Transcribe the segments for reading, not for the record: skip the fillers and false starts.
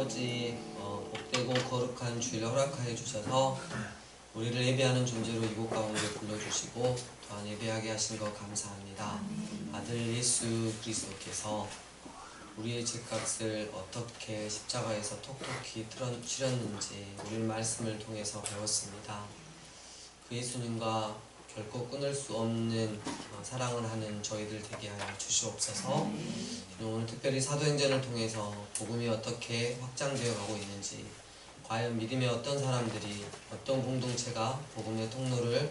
아버지 복되고 거룩한 주일을 허락하여 주셔서 우리를 예배하는 존재로 이곳 가운데 불러주시고 또한 예배하게 하신 것 감사합니다. 아들 예수 그리스도께서 우리의 죄값을 어떻게 십자가에서 톡톡히 치렀는지 우리는 말씀을 통해서 배웠습니다. 그 예수님과 결코 끊을 수 없는 사랑을 하는 저희들 되게 하여 주시옵소서. 오늘 특별히 사도행전을 통해서 복음이 어떻게 확장되어 가고 있는지, 과연 믿음의 어떤 사람들이, 어떤 공동체가 복음의 통로를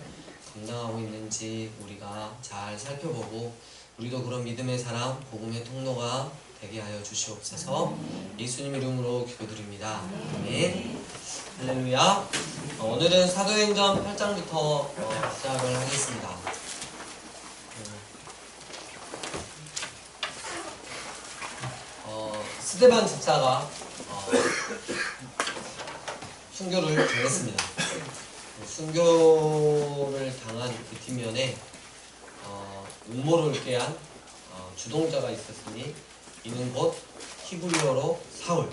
감당하고 있는지 우리가 잘 살펴보고 우리도 그런 믿음의 사람, 복음의 통로가 되게 하여 주시옵소서. 예수님 이름으로 기도드립니다. 아멘. 할렐루야. 오늘은 사도행전 8장부터 시작을 하겠습니다. 스데반 집사가 순교를 당했습니다. 순교를 당한 그 뒷면에 음모를 꾀한 주동자가 있었으니 이는 곧 히브리어로 사울,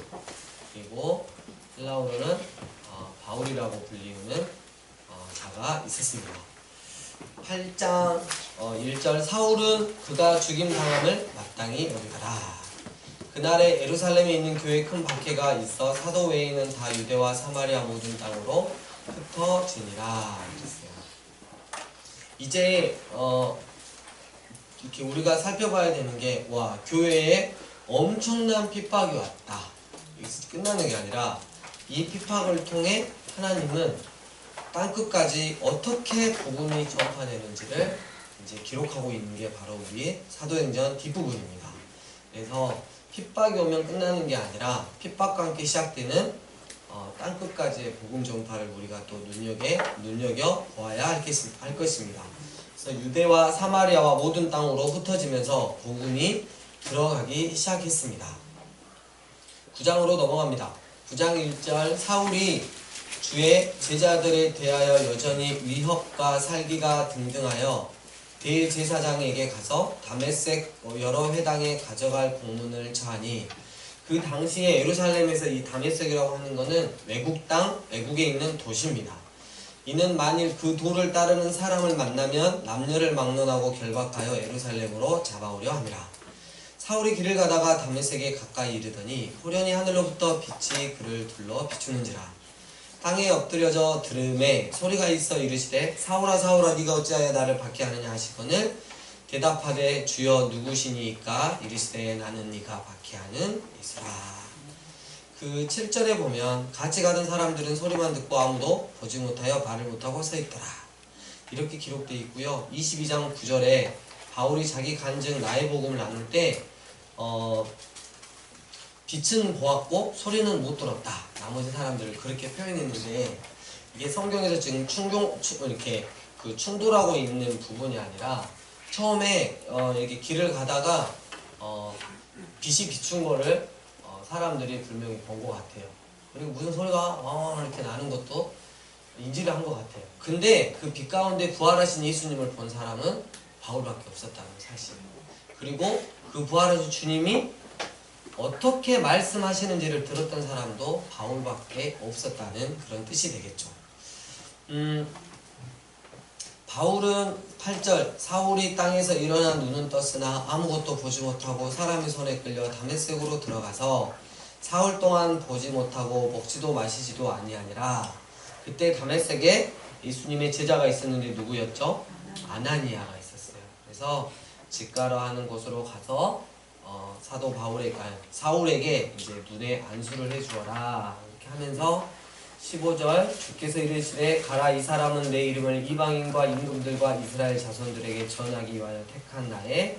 그리고 헬라어로는 바울이라고 불리우는 자가 있었습니다. 8장 1절 사울은 그가 죽임당함을 마땅히 여기더라. 그날에 예루살렘에 있는 교회에 큰 박해가 있어 사도 외에는 다 유대와 사마리아 모든 땅으로 흩어지니라. 그랬어요. 이제 이렇게 우리가 살펴봐야 되는 게, 교회에 엄청난 핍박이 왔다. 여기서 끝나는 게 아니라 이 핍박을 통해 하나님은 땅끝까지 어떻게 복음이 전파되는지를 이제 기록하고 있는 게 바로 우리 사도행전 뒷부분입니다. 그래서 핍박이 오면 끝나는 게 아니라 핍박과 함께 시작되는 땅끝까지의 복음 전파를 우리가 또 눈여겨 보아야 할 것입니다. 그래서 유대와 사마리아와 모든 땅으로 흩어지면서 복음이 들어가기 시작했습니다. 9장으로 넘어갑니다. 9장 1절 사울이 주의 제자들에 대하여 여전히 위협과 살기가 등등하여 대제사장에게 가서 다메섹 여러 회당에 가져갈 공문을 처하니, 그 당시에 예루살렘에서 이 다메섹이라고 하는 것은 외국에 있는 도시입니다. 이는 만일 그 도를 따르는 사람을 만나면 남녀를 막론하고 결박하여 예루살렘으로 잡아오려 함이라. 사울이 길을 가다가 다메섹에 가까이 이르더니 호련히 하늘로부터 빛이 그를 둘러 비추는지라. 땅에 엎드려져 들음에 소리가 있어 이르시되 사울아 사울아 네가 어찌하여 나를 박해하느냐 하시거늘 대답하되 주여 누구시니까? 이르시되 나는 네가 박해하는 예수라. 그 7절에 보면 같이 가던 사람들은 소리만 듣고 아무도 보지 못하여 말을 못하고 서 있더라. 이렇게 기록되어 있고요. 22장 9절에 바울이 자기 간증 나의 복음을 나눌 때 빛은 보았고 소리는 못 들었다. 나머지 사람들을 그렇게 표현했는데, 이게 성경에서 지금 이렇게 충돌하고 있는 부분이 아니라 처음에 이렇게 길을 가다가 빛이 비춘 거를 사람들이 분명히 본 것 같아요. 그리고 무슨 소리가 이렇게 나는 것도 인지를 한 것 같아요. 근데 그 빛 가운데 부활하신 예수님을 본 사람은 바울밖에 없었다는 사실. 그리고 그 부활하신 주님이 어떻게 말씀하시는지를 들었던 사람도 바울밖에 없었다는 그런 뜻이 되겠죠. 바울은 8절 사울이 땅에서 일어나 눈은 떴으나 아무것도 보지 못하고 사람의 손에 끌려 다메섹으로 들어가서 사흘 동안 보지 못하고 먹지도 마시지도 아니하니라. 그때 다메섹에 예수님의 제자가 있었는데 누구였죠? 아나니아가 있었어요. 그래서 직가라 하는 곳으로 가서 사도 사울에게 이제 눈에 안수를 해주어라 이렇게 하면서 15절 주께서 이르시되 가라 이 사람은 내 이름을 이방인과 임금들과 이스라엘 자손들에게 전하기 위하여 택한 나의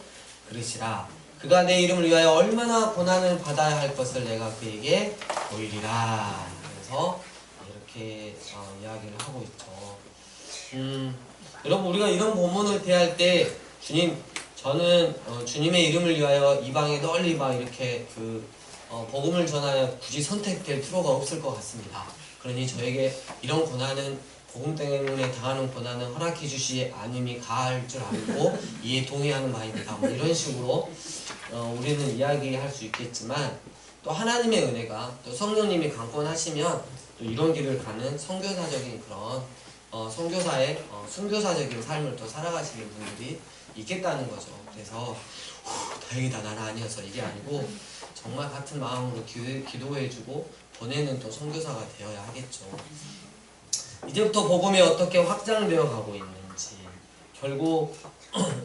그릇이라. 그가 내 이름을 위하여 얼마나 고난을 받아야 할 것을 내가 그에게 보이리라. 그래서 이렇게 이야기를 하고 있죠. 여러분, 우리가 이런 본문을 대할 때 저는 주님의 이름을 위하여 이방에 널리 막 이렇게 복음을 전하여 굳이 선택될 필요가 없을 것 같습니다. 그러니 저에게 이런 고난은 복음 때문에 당하는 고난은 허락해 주시 아님이 가할 줄 알고 이에 동의하는 바입니다. 이런 식으로 우리는 이야기할 수 있겠지만, 또 하나님의 은혜가 또 성령님이 강권하시면 또 이런 길을 가는 선교사적인 그런 선교사의 순교사적인 삶을 또 살아가시는 분들이 있겠다는 거죠. 그래서 다행이다 나는 아니어서 이게 아니고 정말 같은 마음으로 기도해주고 보내는 또 선교사가 되어야 하겠죠. 이제부터 복음이 어떻게 확장되어 가고 있는지, 결국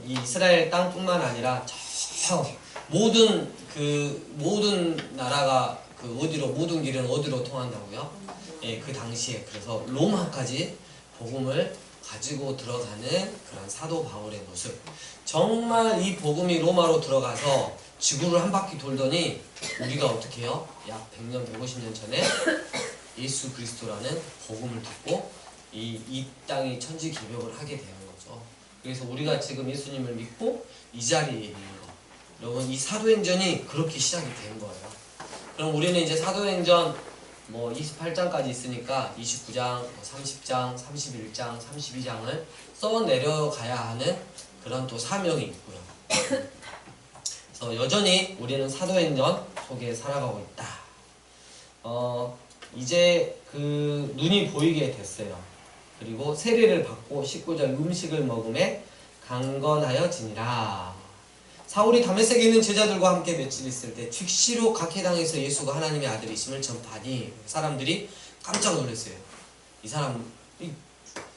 이 이스라엘 땅뿐만 아니라 저 모든 나라가 어디로, 모든 길은 어디로 통한다고요? 예, 그 당시에 그래서 로마까지 복음을 가지고 들어가는 그런 사도 바울의 모습. 정말 이 복음이 로마로 들어가서 지구를 한 바퀴 돌더니 우리가 어떻게 해요? 약 100년, 150년 전에 예수 그리스도라는 복음을 듣고 이 땅이 천지개벽을 하게 되는 거죠. 그래서 우리가 지금 예수님을 믿고 이 자리에 있는 거. 여러분, 이 사도행전이 그렇게 시작이 된 거예요. 그럼 우리는 이제 사도행전 28장까지 있으니까 29장, 30장, 31장, 32장을 써 내려가야 하는 그런 또 사명이 있고요. 그래서 여전히 우리는 사도행전 속에 살아가고 있다. 이제 눈이 보이게 됐어요. 그리고 세례를 받고 19절 음식을 먹음에 강건하여지니라. 사울이 다메섹에 있는 제자들과 함께 며칠 있을 때 즉시로 각 해당에서 예수가 하나님의 아들이심을 전파하니 사람들이 깜짝 놀랐어요.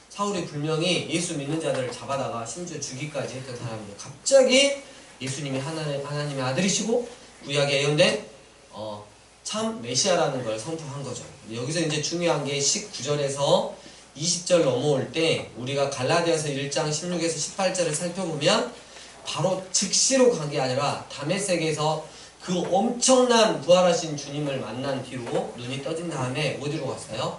사울이 분명히 예수 믿는 자들을 잡아다가 심지어 죽이까지 했던 사람인데 갑자기 예수님이 하나님의 아들이시고 구약에 예언된 참 메시아라는 걸 선포한 거죠. 여기서 이제 중요한 게 19절에서 20절 넘어올 때 우리가 갈라디아서 1장 16에서 18절을 살펴보면 바로 즉시로 간 게 아니라 다메섹에서 그 엄청난 부활하신 주님을 만난 뒤로 눈이 떠진 다음에 어디로 갔어요?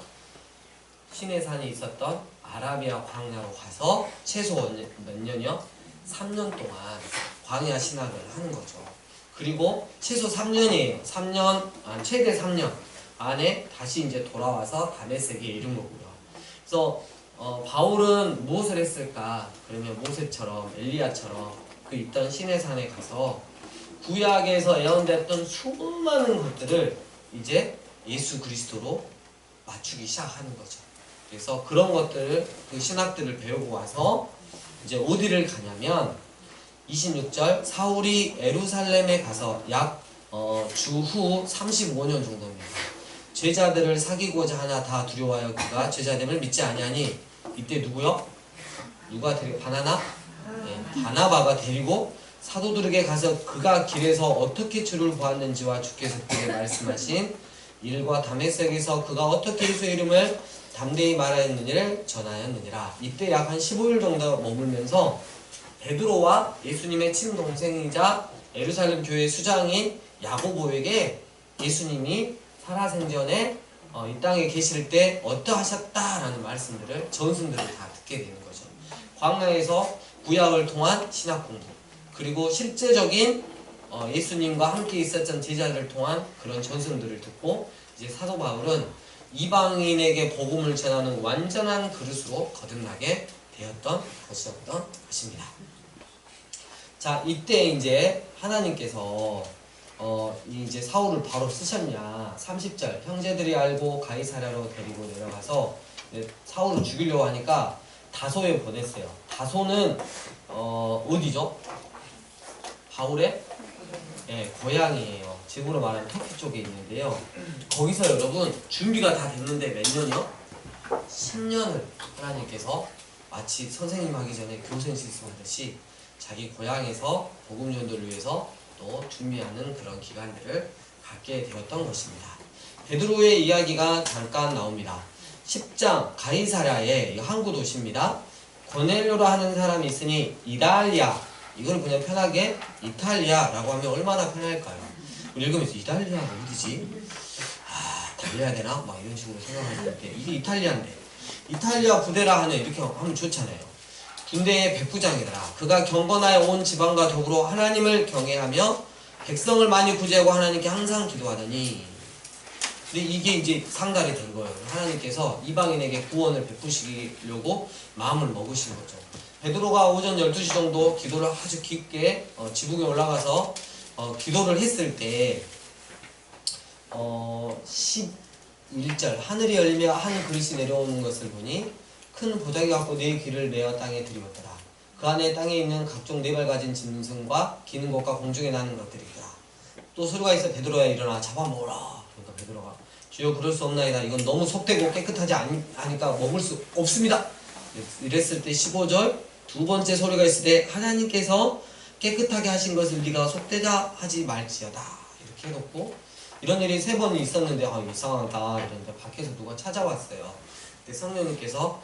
시내산에 있었던 아라비아 광야로 가서 최소 몇 년이요? 3년 동안 광야 신학을 하는 거죠. 그리고 최소 3년이에요. 최대 3년 안에 다시 이제 돌아와서 다메섹에 이른 거고요. 그래서 바울은 무엇을 했을까? 그러면 모세처럼 엘리야처럼 그 있던 시내산에 가서 구약에서 예언됐던 수많은 것들을 이제 예수 그리스도로 맞추기 시작하는 거죠. 그래서 그런 것들을 그 신학들을 배우고 와서 이제 어디를 가냐면 26절 사울이 에루살렘에 가서 약 주후 35년 정도입니다. 제자들을 사귀고자 하나 다 두려워하여 그가 제자됨을 믿지 아니하니 이때 누구요? 누가 바나나? 네, 바나바가 데리고 사도들에게 가서 그가 길에서 어떻게 주를 보았는지와 주께서 그에게 말씀하신 일과 다메섹에서 그가 어떻게 예수의 이름을 담대히 말하였느니를 전하였느니라. 이때 약 한 15일 정도 머물면서 베드로와 예수님의 친동생이자 예루살렘 교회 수장인 야고보에게 예수님이 살아생전에 이 땅에 계실 때 어떠하셨다라는 말씀들을 전승들을 다 듣게 되는 거죠. 광야에서 구약을 통한 신학 공부, 그리고 실제적인 예수님과 함께 있었던 제자를 통한 그런 전승들을 듣고 이제 사도 바울은 이방인에게 복음을 전하는 완전한 그릇으로 거듭나게 되었던 것입니다. 자, 이때 이제 하나님께서 이제 사울을 바로 쓰셨냐? 30절 형제들이 알고 가이사랴로 데리고 내려가서 사울을 죽이려고 하니까 다소에 보냈어요. 다소는 어디죠? 바울의 고향이에요. 지금으로 말하면 터키 쪽에 있는데요. 거기서 여러분 준비가 다 됐는데 몇 년이요? 10년을 하나님께서 마치 선생님 하기 전에 교생 실습하듯이 자기 고향에서 복음 전도를 위해서 또 준비하는 그런 기간들을 갖게 되었던 것입니다. 베드로의 이야기가 잠깐 나옵니다. 10장 가이사랴의 항구 도시입니다. 고넬료라 하는 사람이 있으니 이달리아, 이걸 그냥 편하게 이탈리아라고 하면 얼마나 편할까요? 우리 읽으면서 이탈리아가 어디지? 달려야 되나? 막 이런 식으로 생각할 때 이게 이탈리아인데 이탈리아 부대라 하네 이렇게 하면 좋잖아요. 군대의 백부장이더라. 그가 경건하여 온 지방과 더불어 하나님을 경외하며 백성을 많이 구제하고 하나님께 항상 기도하더니, 근데 이게 이제 상달이 된 거예요. 하나님께서 이방인에게 구원을 베푸시려고 마음을 먹으신 거죠. 베드로가 오전 12시 정도 기도를 아주 깊게 지붕에 올라가서 기도를 했을 때 11절 하늘이 열리며 한 그릇이 내려오는 것을 보니 큰 보자기 같고 네 귀를 메어 땅에 들이었더라. 그 안에 땅에 있는 각종 네 발 가진 짐승과 기는 것과 공중에 나는 것들이더라. 또 소리가 있어 베드로야 일어나 잡아먹으라. 그러니까 베드로가 주여 그럴 수 없나이다. 이건 너무 속되고 깨끗하지 않으니까 먹을 수 없습니다. 이랬을 때 15절 두 번째 소리가 있을 때 하나님께서 깨끗하게 하신 것을 네가 속되자 하지 말지어다. 이렇게 해놓고 이런 일이 3번 있었는데 이상하다 이런데 밖에서 누가 찾아왔어요. 그때 성령님께서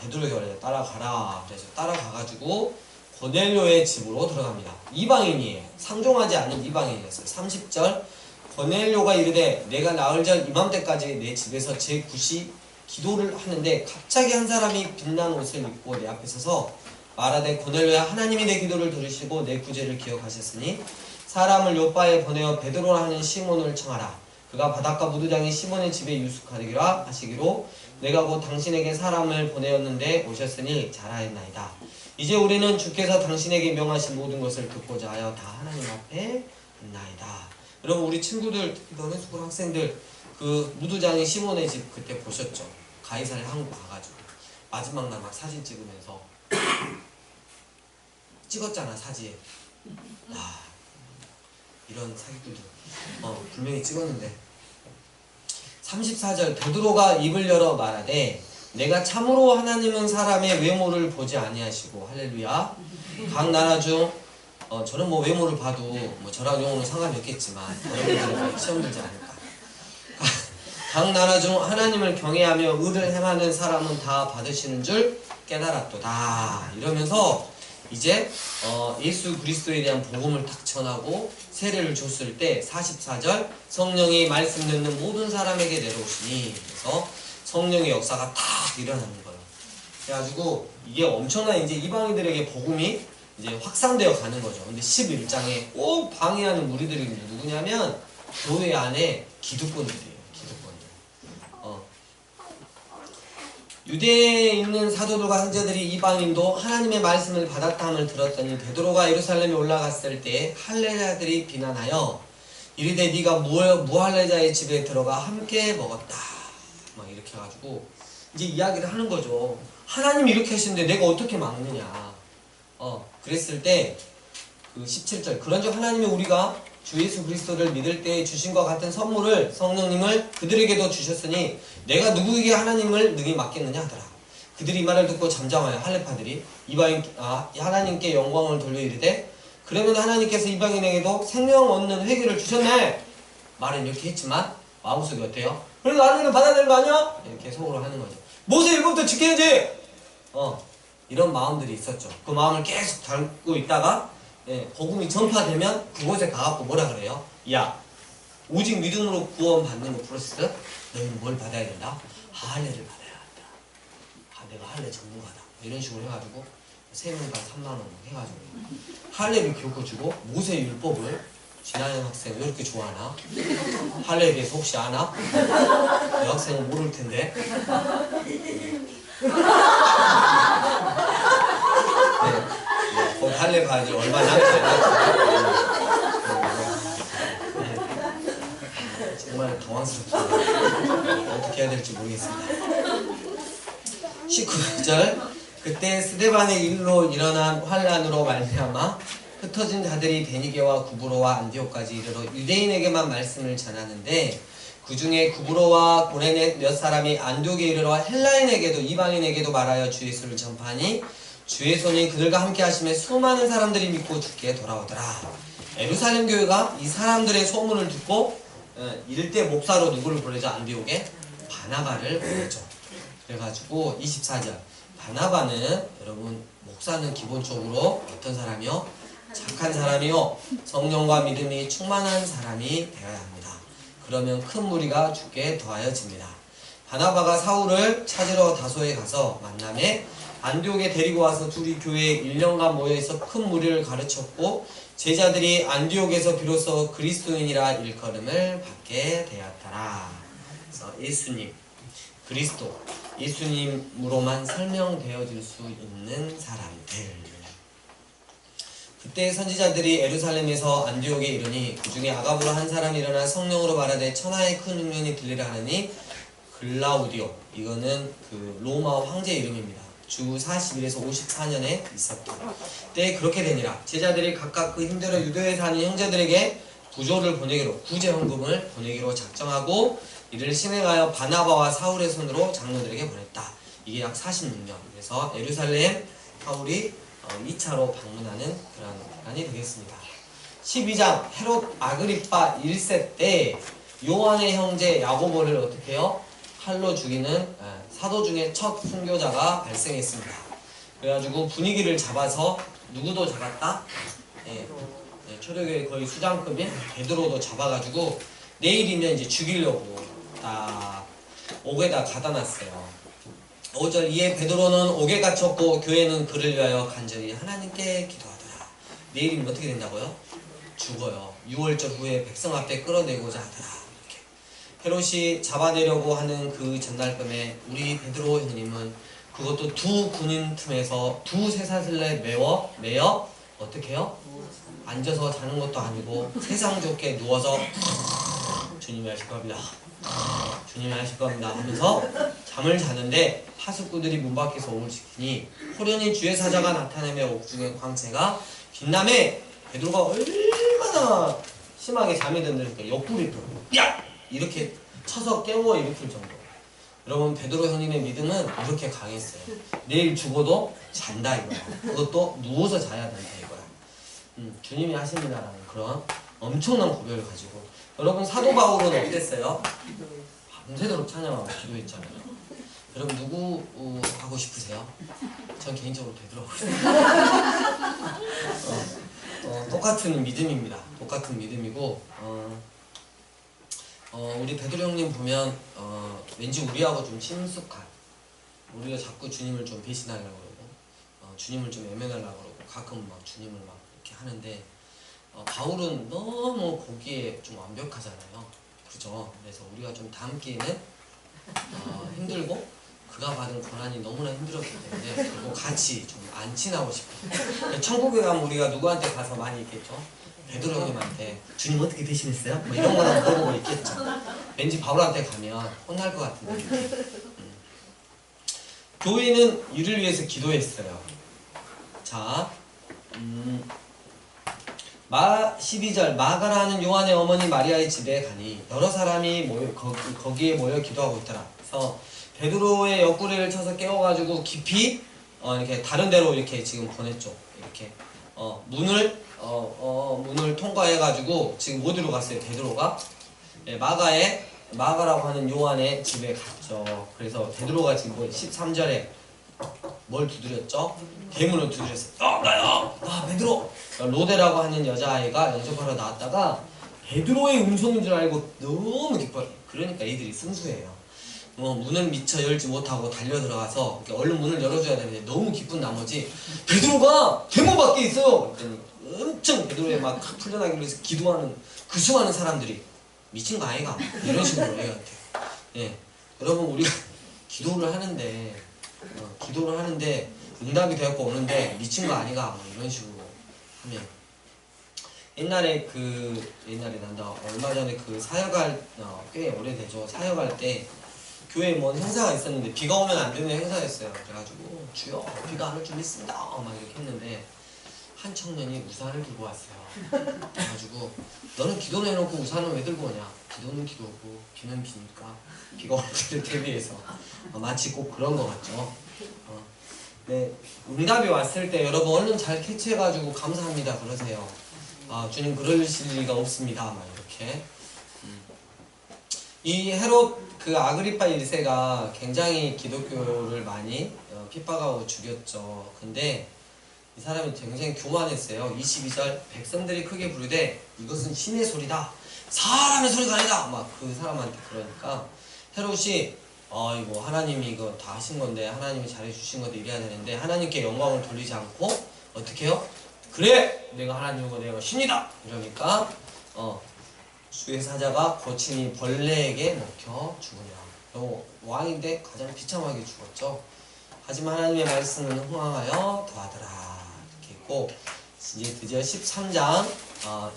베드로에게 말해요. 따라가라. 그래서 따라가가지고 고넬료의 집으로 들어갑니다. 이방인이에요. 상종하지 않은 이방인이었어요. 30절 고넬료가 이르되 내가 나흘 전 이맘때까지 내 집에서 제9시 기도를 하는데 갑자기 한 사람이 빛난 옷을 입고 내 앞에 서서 말하되 고넬료야 하나님이 내 기도를 들으시고 내 구제를 기억하셨으니 사람을 요바에 보내어 베드로라 하는 시몬을 청하라. 그가 바닷가 무두장이 시몬의 집에 유숙하기라 하시기로 내가 곧 당신에게 사람을 보내었는데 오셨으니 잘하였나이다. 이제 우리는 주께서 당신에게 명하신 모든 것을 듣고자 하여 다 하나님 앞에 있나이다. 여러분 우리 친구들 너네스쿨 학생들 그 무두장이 시몬의 집 그때 보셨죠? 가이사랴 한국 가가지고 마지막 날 막 사진 찍으면서 찍었잖아 사진. 이런 사기꾼들 분명히 찍었는데 34절 베드로가 입을 열어 말하되 내가 참으로 하나님은 사람의 외모를 보지 아니하시고 할렐루야 각 나라 중 저는 뭐 외모를 봐도 뭐 저랑 영어는 상관이 없겠지만 여러분들은 시험 들지 않을까. 각 나라 중 하나님을 경외하며 의를 행하는 사람은 다 받으시는 줄 깨달았도다. 이러면서 이제 예수 그리스도에 대한 복음을 탁 전하고 세례를 줬을 때 44절 성령이 말씀 듣는 모든 사람에게 내려오시니 그래서 성령의 역사가 탁 일어나는 거예요. 그래가지고 이게 엄청난 이제 이방인들에게 복음이 이제 확산되어 가는 거죠. 근데 11장에 꼭 방해하는 무리들이 누구냐면 교회 안에 기득권들이에요. 기득권들. 유대에 있는 사도들과 형제들이 이방인도 하나님의 말씀을 받았다함을 들었더니 베드로가 예루살렘에 올라갔을 때 할례자들이 비난하여 이르되 네가 무할례자의 집에 들어가 함께 먹었다. 막 이렇게 해가지고 이제 이야기를 하는 거죠. 하나님이 이렇게 하시는데 내가 어떻게 막느냐. 그랬을 때 그 17절 그런즉 하나님이 우리가 주 예수 그리스도를 믿을 때 주신 것 같은 선물을 성령님을 그들에게도 주셨으니 내가 누구에게 하나님을 능히 맡겠느냐 하더라. 그들이 이 말을 듣고 잠잠하여 할례파들이 하나님께 영광을 돌려 이르되 그러면 하나님께서 이방인에게도 생명 얻는 회개를 주셨네. 말은 이렇게 했지만 마음속이 어때요? 그래도 하나님은 받아야 되는 거 아니야? 이렇게 속으로 하는 거죠. 모세 7부터 지켜야지. 이런 마음들이 있었죠. 그 마음을 계속 담고 있다가 복음이 전파되면 그곳에 가갖고 뭐라 그래요? 야, 오직 믿음으로 구원받는 거 플러스 너희는 뭘 받아야 된다? 할례를 받아야 한다. 내가 할례 전문가다. 이런 식으로 해가지고 3명당 3만원 해가지고 할례를 교육해주고 모세 율법을 진아영 학생 왜 이렇게 좋아하나? 할례에 대해서 혹시 아나? 이 학생은 모를 텐데. 곧 할례 가야지 얼마 남지 정말 당황스럽습니다. 어떻게 해야 될지 모르겠습니다. 19절 그때 스데반의 일로 일어난 환란으로 말미암아 흩어진 자들이 베니게와 구브로와 안디옥까지 이르러 유대인에게만 말씀을 전하는데 그 중에 구브로와 고레네 몇 사람이 안디옥에 이르러 헬라인에게도 이방인에게도 말하여 주 예수를 전파하니 주의 손이 그들과 함께 하심에 수많은 사람들이 믿고 주께 돌아오더라. 예루살렘 교회가 이 사람들의 소문을 듣고 이럴 때 목사로 누구를 보내죠? 안디옥에 바나바를 보내죠. 그래가지고 24절 바나바는 여러분 목사는 기본적으로 어떤 사람이요? 착한 사람이요 성령과 믿음이 충만한 사람이 되어야 합니다. 그러면 큰 무리가 주께 더하여집니다. 바나바가 사울을 찾으러 다소에 가서 만남에 안디옥에 데리고 와서 둘이 교회에 1년간 모여있어 큰 무리를 가르쳤고 제자들이 안디옥에서 비로소 그리스도인이라 일컬음을 받게 되었더라. 그래서 예수님, 그리스도, 예수님으로만 설명되어질 수 있는 사람들. 그때 선지자들이 예루살렘에서 안디옥에 이르니 그 중에 아갑으로 한 사람이 일어나 성령으로 말하되 천하의 큰 흉년이 들리라 하느니 글라우디오, 이거는 그 로마 황제 이름입니다. 주 41에서 54년에 있었다. 때에 그렇게 되니라. 제자들이 각각 그 힘들어 유대에 사는 형제들에게 부조를 보내기로, 구제헌금을 보내기로 작정하고 이를 실행하여 바나바와 사울의 손으로 장로들에게 보냈다. 이게 약 46년. 그래서 예루살렘 사울이 2차로 방문하는 그런 기간이 되겠습니다. 12장 헤롯 아그리파 1세 때 요한의 형제 야고보를 어떻게 해요? 칼로 죽이는 사도 중에 첫 순교자가 발생했습니다. 그래가지고 분위기를 잡아서 누구도 잡았다? 초대교회 거의 수장급인 베드로도 잡아가지고 내일이면 이제 죽이려고 딱 옥에다 가다 놨어요. 5절 이에 베드로는 옥에 갇혔고 교회는 그를 위하여 간절히 하나님께 기도하더라. 내일이면 어떻게 된다고요? 죽어요. 6월절 후에 백성 앞에 끌어내고자 하더라. 헤롯이 잡아내려고 하는 그 전날 밤에 우리 베드로 형님은 그것도 두 군인 틈에서 두 쇠사슬에 매여 어떻게 해요? 앉아서 자는 것도 아니고 세상 좋게 누워서 주님이 하실 겁니다. 주님이 하실 겁니다 하면서 잠을 자는데 파수꾼들이 문 밖에서 옥을 지키니 호련히 주의 사자가 나타나며 옥중의 광채가 빛나매 베드로가 얼마나 심하게 잠이 든다니까 옆구리 야! 이렇게 쳐서 깨워 일으킬 정도. 여러분 베드로 형님의 믿음은 이렇게 강했어요. 내일 죽어도 잔다 이거야. 그것도 누워서 자야 된다 이거야. 주님이 하십니다라는 그런 엄청난 고백을 가지고. 여러분 사도 바울은 어땠어요? 밤새도록 찬양하고 기도했잖아요. 여러분 누구 하고 싶으세요? 전 개인적으로 베드로 하고 싶어요. 똑같은 믿음입니다. 똑같은 믿음이고 우리 베드로 형님 보면 왠지 우리하고 좀 친숙한, 우리가 자꾸 주님을 좀 배신하려고 그러고 주님을 좀 애면하려고 그러고 가끔 막 주님을 막 이렇게 하는데 바울은 너무 보기에 좀 완벽하잖아요. 그죠? 그래서 우리가 좀 닮기에는 힘들고 그가 받은 고난이 너무나 힘들었기 때문에 그리고 같이 좀 안 친하고 싶어요. 천국에 가면 우리가 누구한테 가서 많이 있겠죠? 베드로 형님한테 주님 어떻게 되시겠어요? 뭐 이런 거나 물어보고 있겠죠. 왠지 바울한테 가면 혼날 것 같은데. 교회는 이를 위해서 기도했어요. 자, 12절 마가라는 요한의 어머니 마리아의 집에 가니 여러 사람이 거기에 모여 기도하고 있더라. 그래서 베드로의 옆구리를 쳐서 깨워가지고 깊이 이렇게 다른 데로 이렇게 지금 보냈죠. 이렇게 문을 통과해가지고 지금 어디로 갔어요? 베드로가 마가라고 하는 요한의 집에 갔죠. 그래서 베드로가 지금 13절에 뭘 두드렸죠? 대문을 두드렸어요. 나야! 베드로! 로데라고 하는 여자아이가 영접하러 나왔다가 베드로의 음성인 줄 알고 너무 기뻐요. 그러니까 애들이 순수해요. 문을 미처 열지 못하고 달려 들어가서 얼른 문을 열어줘야 되는데 너무 기쁜 나머지 베드로가 대문 밖에 있어요! 그랬더니 엄청 베드로에 막 풀려나기 위해서 기도하는 그 수많은 사람들이 미친 거 아이가? 이런 식으로 애한테. 예. 여러분 우리가 기도를 하는데 응답이 되었고 오는데 미친 거 아니가? 뭐 이런 식으로 하면 옛날에 난다 얼마 전에 그 사역할 꽤 오래되죠. 사역할 때 교회에 뭔 행사가 있었는데 비가 오면 안 되는 행사였어요. 그래가지고 주여 비가 안 올 줄 믿습니다 막 이렇게 했는데 한 청년이 우산을 들고 왔어요. 그래가지고 너는 기도를 해놓고 우산을 왜 들고 오냐? 기도는 기도고 비는 비니까 비가 올 때를 대비해서 마치 꼭 그런 것 같죠. 네, 응답이 왔을 때 여러분 얼른 잘 캐치해가지고 감사합니다 그러세요. 주님 그러실 리가 없습니다 막 이렇게. 이 헤롯 그 아그리파 1세가 굉장히 기독교를 많이 핍박하고 죽였죠. 근데 이 사람이 굉장히 교만했어요. 22절 백성들이 크게 부르되 이것은 신의 소리다. 사람의 소리가 아니다. 막 그 사람한테 그러니까 헤롯이 이거 하나님이 이거 다 하신 건데 하나님이 잘해주신 건데 이래야 되는데 하나님께 영광을 돌리지 않고 어떻게 해요? 그래! 내가 하나님이고 내가 신이다! 이러니까 주의 사자가 거친이 벌레에게 먹혀 죽으며 왕인데 가장 비참하게 죽었죠. 하지만 하나님의 말씀은 흥황하여 더하더라. 이렇게 있고 이제 드디어 13장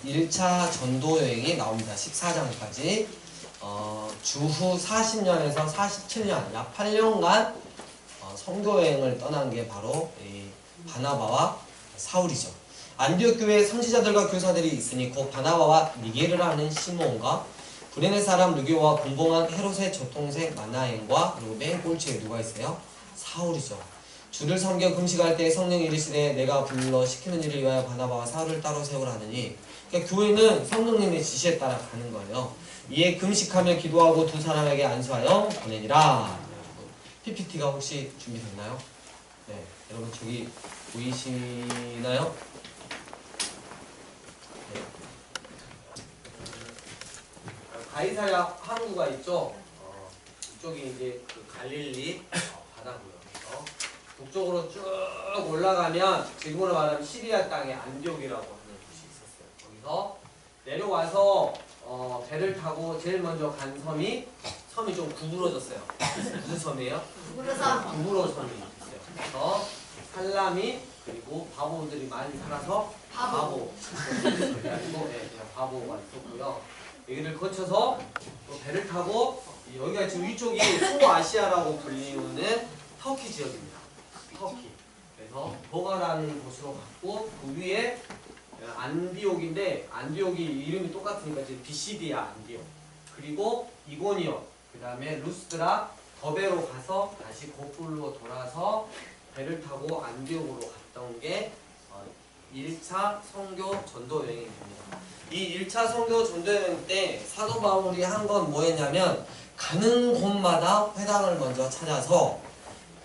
1차 전도 여행이 나옵니다. 14장까지 주후 40년에서 47년 약 8년간 선교 여행을 떠난 게 바로 이 바나바와 사울이죠. 안디옥 교회에 선지자들과 교사들이 있으니 곧 바나바와 니게르라는 시몬과 브레네 사람 루기오와 공공한 헤롯의 젖동생 마나엔과 그리고 맨 꼴찌에 누가 있어요? 사울이죠. 주를 섬겨 금식할 때 성령이 이르시되 내가 불러 시키는 일을 위하여 바나바와 사울을 따로 세우라 하느니, 그러니까 교회는 성령님의 지시에 따라 가는 거예요. 이에 금식하며 기도하고 두 사람에게 안수하여 보내니라. PPT가 혹시 준비됐나요? 네, 여러분 저기 보이시나요? 네. 가이사랴 항구가 있죠. 이쪽이 이제 그 갈릴리 바다고요. 북쪽으로 쭉 올라가면 지금으로 말하면 시리아 땅의 안디옥이라고 하는 곳이 있었어요. 거기서 내려와서 배를 타고 제일 먼저 간 섬이 좀 구부러졌어요. 무슨 섬이에요? 구부러 섬이 있어요. 그래서 살라미 그리고 바보들이 많이 살아서 바보 그래가지고 바보가 있었고요. 여기를 거쳐서 또 배를 타고 여기가 지금 위쪽이 소아시아라고 불리는 터키 지역입니다. 터키. 그래서 보가라는 곳으로 갔고 그 위에 안디옥인데 안디옥이 이름이 똑같으니까 지금 비시디아 안디옥. 그리고 이고니온. 그 다음에 루스드라 더베로 가서 다시 고불로 돌아서 배를 타고 안디옥으로 갔던 게 1차 선교 전도 여행이 됩니다. 이 1차 선교 전도 여행 때 사도 바울이 한 건 뭐였냐면 가는 곳마다 회당을 먼저 찾아서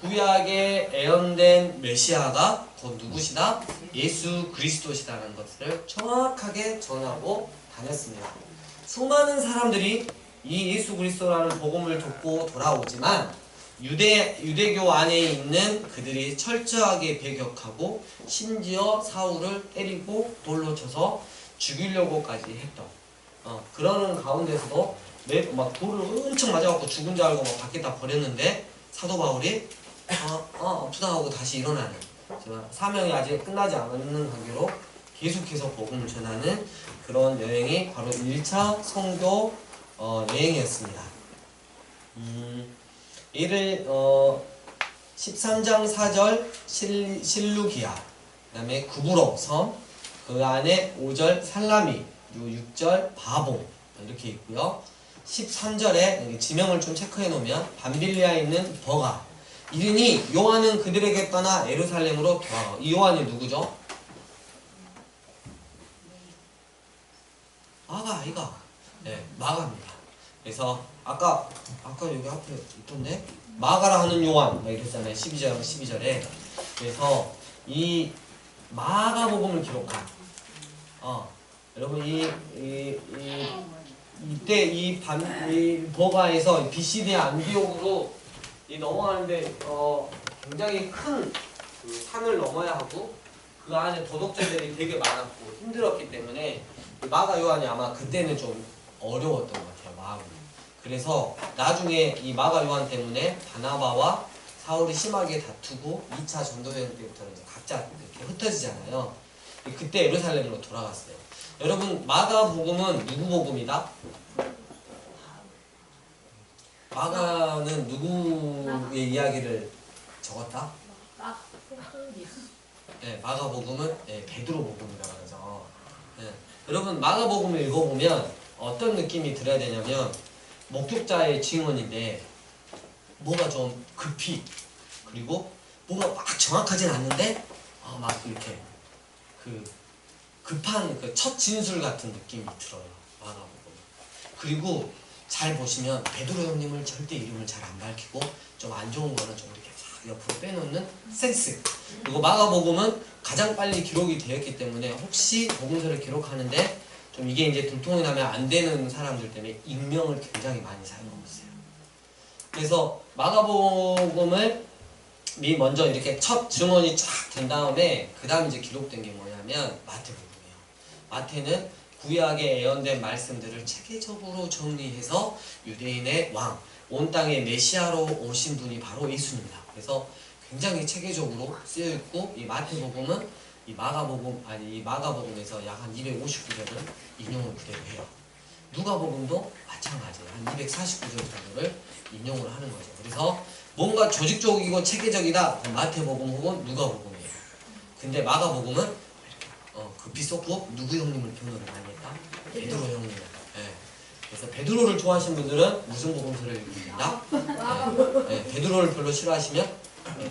구약에 예언된 메시아가 곧 누구시다? 예수 그리스도시다는 것을 정확하게 전하고 다녔습니다. 수많은 사람들이 이 예수 그리스도라는 복음을 듣고 돌아오지만 유대교 안에 있는 그들이 철저하게 배격하고 심지어 사울을 때리고 돌로 쳐서 죽이려고까지 했던 그러는 가운데서도 막 돌을 엄청 맞아갖고 죽은 줄 알고 막 밖에다 버렸는데 사도 바울이 아프다 하고 다시 일어나는 사명이 아직 끝나지 않는 관계로 계속해서 복음을 전하는 그런 여행이 바로 1차 선교 여행이었습니다. 이를 13장 4절 실루기아, 그 다음에 구브로 섬, 그 안에 5절 살라미, 그리고 6절 바봉 이렇게 있고요. 13절에 지명을 좀 체크해 놓으면 밤빌리아에 있는 버가, 이르니 요한은 그들에게 떠나 예루살렘으로 돌아가. 이 요한이 누구죠? 마가 아이가. 네, 마가입니다. 그래서 아까 여기 앞에 있던데 마가라 하는 요한 막 이랬잖아요. 12절에. 그래서 이 마가복음을 기록한 여러분 이때 이 버가에서 비시디아 안디옥으로 넘어가는데 굉장히 큰 그 산을 넘어야 하고 그 안에 도덕자들이 되게 많았고 힘들었기 때문에 마가 요한이 아마 그때는 좀 어려웠던 것 같아요. 마음이. 그래서 나중에 이 마가 요한 때문에 바나바와 사울이 심하게 다투고 2차 전도여행 때부터는 이제 각자 이렇게 흩어지잖아요. 그때 예루살렘으로 돌아갔어요. 여러분 마가복음은 누구 복음이다? 마가는 누구의 이야기를 적었다? 네, 마가복음은 베드로 복음이라고 하죠. 네. 여러분 마가복음을 읽어보면 어떤 느낌이 들어야 되냐면 목격자의 증언인데 뭐가 좀 급히 그리고 뭐가 막 정확하진 않는데 막 이렇게 그 급한 그 첫 진술 같은 느낌이 들어요. 마가복음. 그리고 잘 보시면 베드로 형님을 절대 이름을 잘 안 밝히고 좀 안 좋은 거는 좀 이렇게 옆으로 빼놓는 센스. 그리고 마가복음은 가장 빨리 기록이 되었기 때문에 혹시 복음서를 기록하는데 좀 이게 이제 들통이 나면 안 되는 사람들 때문에 익명을 굉장히 많이 사용하고 있어요. 그래서 마가복음을 먼저 이렇게 첫 증언이 쫙 된 다음에 그 다음 이제 기록된 게 뭐냐면 마태복음이에요. 마태는 구약에 예언된 말씀들을 체계적으로 정리해서 유대인의 왕, 온 땅에 메시아로 오신 분이 바로 예수입니다. 그래서 굉장히 체계적으로 쓰여있고 이 마태복음은 이 마가복음에서 약 한 259절은 인용을 그대로 해요. 누가복음도 마찬가지예요. 한 249절 정도를 인용을 하는 거죠. 그래서 뭔가 조직적이고 체계적이다. 마태복음 혹은 누가복음이에요. 근데 마가복음은 급히 썼고 누구 형님을 변호를 많이 했다? 베드로 형님을. 예. 그래서 베드로를 좋아하시는 분들은 무슨 복음서를 읽습니다. 예. 베드로를 별로 싫어하시면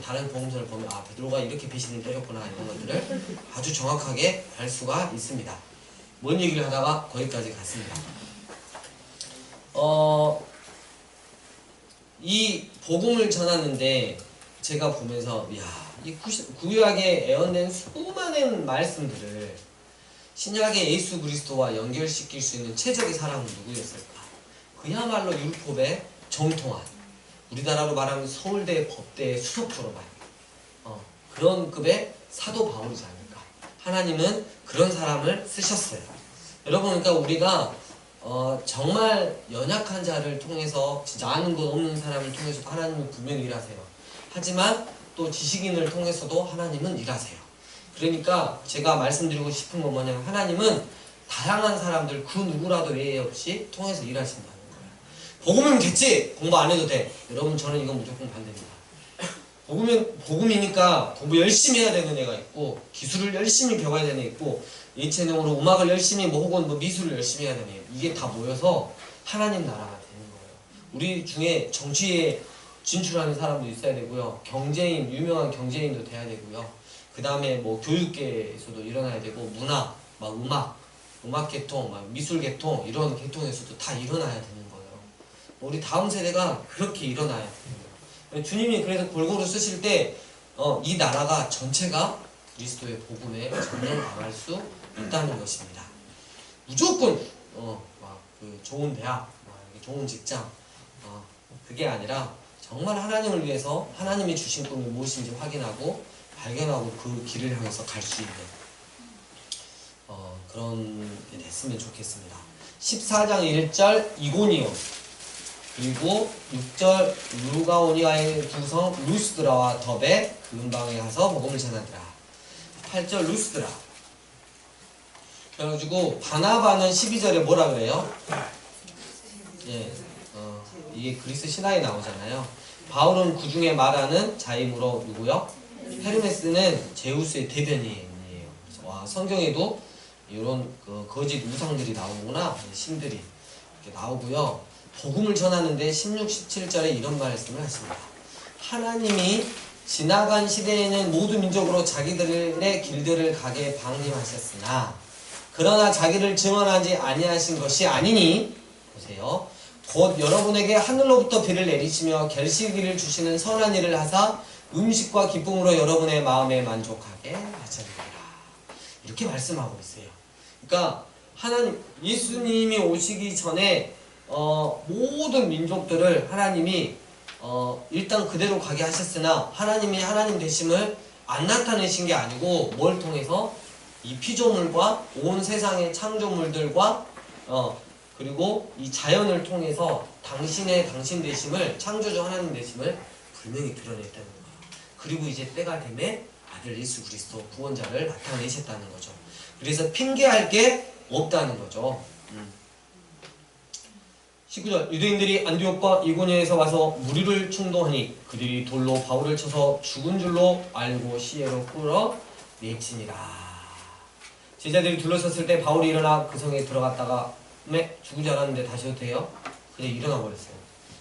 다른 복음서를 보면 베드로가 이렇게 배신을 때렸구나 이런 것들을 아주 정확하게 알 수가 있습니다. 뭔 얘기를 하다가 거기까지 갔습니다. 이 복음을 전하는데 제가 보면서 이 구약에 애언된 수많은 말씀들을 신약의 예수 그리스도와 연결시킬 수 있는 최적의 사람은 누구였을까? 그야말로 율법의 정통한, 우리나라로 말하면 서울대 법대의 수석 졸업한 그런 급의 사도 바울이지 않을까? 하나님은 그런 사람을 쓰셨어요. 여러분, 그러니까 우리가 정말 연약한 자를 통해서, 진짜 아는 것 없는 사람을 통해서 하나님은 분명히 일하세요. 하지만 또 지식인을 통해서도 하나님은 일하세요. 그러니까 제가 말씀드리고 싶은 건 뭐냐면, 하나님은 다양한 사람들 그 누구라도 예외 없이 통해서 일하신다는 거예요. 복음이면 됐지! 공부 안 해도 돼. 여러분, 저는 이건 무조건 반대입니다. 복음이니까 공부 열심히 해야 되는 애가 있고, 기술을 열심히 배워야 되는 애 있고, 예체능으로 음악을 열심히 혹은 미술을 열심히 해야 되는 애, 이게 다 모여서 하나님 나라가 되는 거예요. 우리 중에 정치에 진출하는 사람도 있어야 되고요, 경제인, 유명한 경제인도 돼야 되고요, 그 다음에 교육계에서도 일어나야 되고, 문화, 음악 계통, 미술 계통, 이런 계통에서도 다 일어나야 되는 거예요. 우리 다음 세대가 그렇게 일어나야 되는 거예요. 주님이 그래서 골고루 쓰실 때 이 나라가 전체가 그리스도의 복음에 전념당할 수 있다는 것입니다. 무조건 좋은 대학, 좋은 직장, 그게 아니라 정말 하나님을 위해서 하나님이 주신 꿈이 무엇인지 확인하고 발견하고 그 길을 향해서 갈 수 있는 그런 게 됐으면 좋겠습니다. 14장 1절 이고니온, 그리고 6절 루가오니아의 두성 루스드라와 더베 그 근방에 가서 복음을 전하더라. 8절 루스드라. 그래가지고 바나바는 12절에 뭐라 그래요? 이게 그리스 신화에 나오잖아요. 바울은 그 중에 말하는 자이므로 누구요? 헤르메스는 제우스의 대변인이에요. 성경에도 이런 거짓 우상들이 나오는구나, 신들이 이렇게 나오고요. 복음을 전하는데 16, 17절에 이런 말씀을 하십니다. 하나님이 지나간 시대에는 모두 민족으로 자기들의 길들을 가게 방임하셨으나 그러나 자기를 증언하지 아니하신 것이 아니니, 보세요, 곧 여러분에게 하늘로부터 비를 내리시며 결실기를 주시는 선한 일을 하사 음식과 기쁨으로 여러분의 마음에 만족하게 하셨느니라. 이렇게 말씀하고 있어요. 그러니까 예수님이 오시기 전에 모든 민족들을 하나님이 일단 그대로 가게 하셨으나 하나님이 하나님 되심을 안 나타내신 게 아니고 뭘 통해서? 이 피조물과 온 세상의 창조물들과 그리고 이 자연을 통해서 당신 되심을, 창조주 하나님 되심을 분명히 드러냈다는 거예요. 그리고 이제 때가 되매 아들 예수 그리스도 구원자를 나타내셨다는 거죠. 그래서 핑계할 게 없다는 거죠. 19절 유대인들이 안디옥과 이고니온에서 와서 무리를 충동하니 그들이 돌로 바울을 쳐서 죽은 줄로 알고 시내로 끌어 내치니라. 제자들이 둘러섰을 때 바울이 일어나 그 성에 들어갔다가 죽은 줄 알았는데 다시 어때요? 그냥 일어나 버렸어요.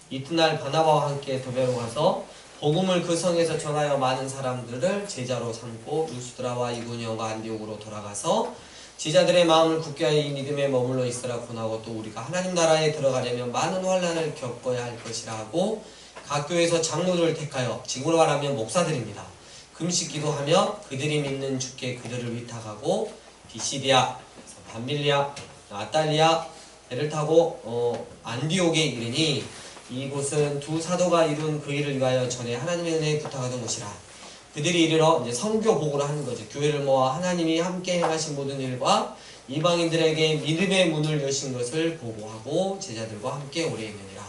이튿날 바나바와 함께 더베로 가서 복음을 그 성에서 전하여 많은 사람들을 제자로 삼고 루스드라와 이고니온과 안디옥으로 돌아가서 제자들의 마음을 굳게 하여 이 믿음에 머물러 있으라 권하고, 또 우리가 하나님 나라에 들어가려면 많은 환난을 겪어야 할 것이라 하고 각 교회에서 장로들을 택하여, 지금으로 말하면 목사들입니다, 금식 기도하며 그들이 믿는 주께 그들을 위탁하고 비시디아, 밤빌리아, 아탈리아 배를 타고 안디옥에 이르니 이곳은 두 사도가 이룬 그 일을 위하여 전에 하나님의 은혜에 부탁하던 곳이라. 그들이 이르러 이제 선교 보고를 하는 거죠. 교회를 모아 하나님이 함께 행하신 모든 일과 이방인들에게 믿음의 문을 여신 것을 보고하고 제자들과 함께 오래 있느니라.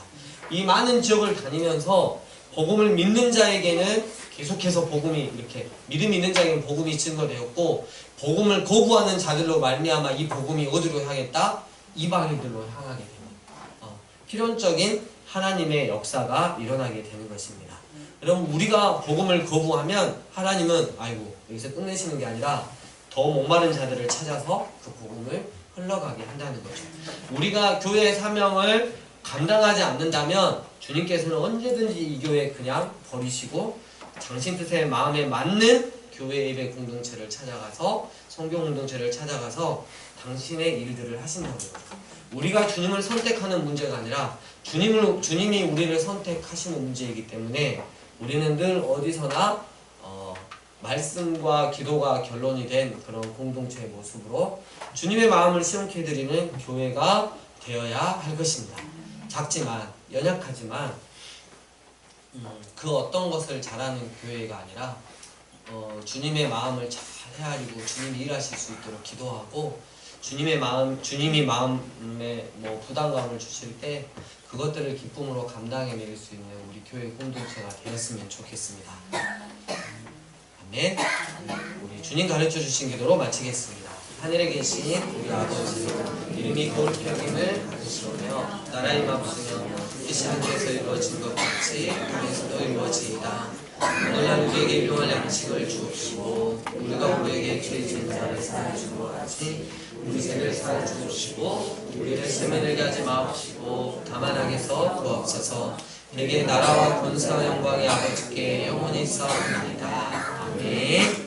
이 많은 지역을 다니면서 복음을 믿는 자에게는 계속해서 복음이 이렇게 믿음이 있는 자에게는 복음이 증거되었고 복음을 거부하는 자들로 말미암아 이 복음이 어디로 향했다? 이방인들로 향하게 됩니다. 필연적인 하나님의 역사가 일어나게 되는 것입니다. 여러분 우리가 복음을 거부하면 하나님은 아이고 여기서 끝내시는 게 아니라 더 목마른 자들을 찾아서 그 복음을 흘러가게 한다는 거죠. 우리가 교회의 사명을 감당하지 않는다면 주님께서는 언제든지 이 교회 그냥 버리시고 당신 뜻의 마음에 맞는 교회 예배 공동체를 찾아가서 성경 공동체를 찾아가서 당신의 일들을 하신다는 거죠. 우리가 주님을 선택하는 문제가 아니라 주님이 우리를 선택하시는 문제이기 때문에 우리는 늘 어디서나 말씀과 기도가 결론이 된 그런 공동체의 모습으로 주님의 마음을 시원케 해드리는 교회가 되어야 할 것입니다. 작지만 연약하지만 그 어떤 것을 잘하는 교회가 아니라 주님의 마음을 잘 헤아리고 주님이 일하실 수 있도록 기도하고 주님이 마음에 부담감을 주실 때 그것들을 기쁨으로 감당해낼 수 있는 우리 교회 공동체가 되었으면 좋겠습니다. 아멘. 우리 주님 가르쳐 주신 기도로 마치겠습니다. 하늘에 계신 우리 아버지 이름이 거룩히 여김을 받으시오며 나라의 마음으로 뜻이 하늘에서 이루어진 것 같이 땅에서도 이루어지이다. 오늘날 우리에게 일용할 양식을 주옵시고 우리가 우리에게 죄 지은 자를 사하여 준 것 같이 우리 죄를 사하여 주옵시고 우리를 세면을 가지 마옵시고 다만 악에서 구하옵소서. 내게 나라와 권세와 영광이 아버지께 영원히 있사옵나이다. 아멘.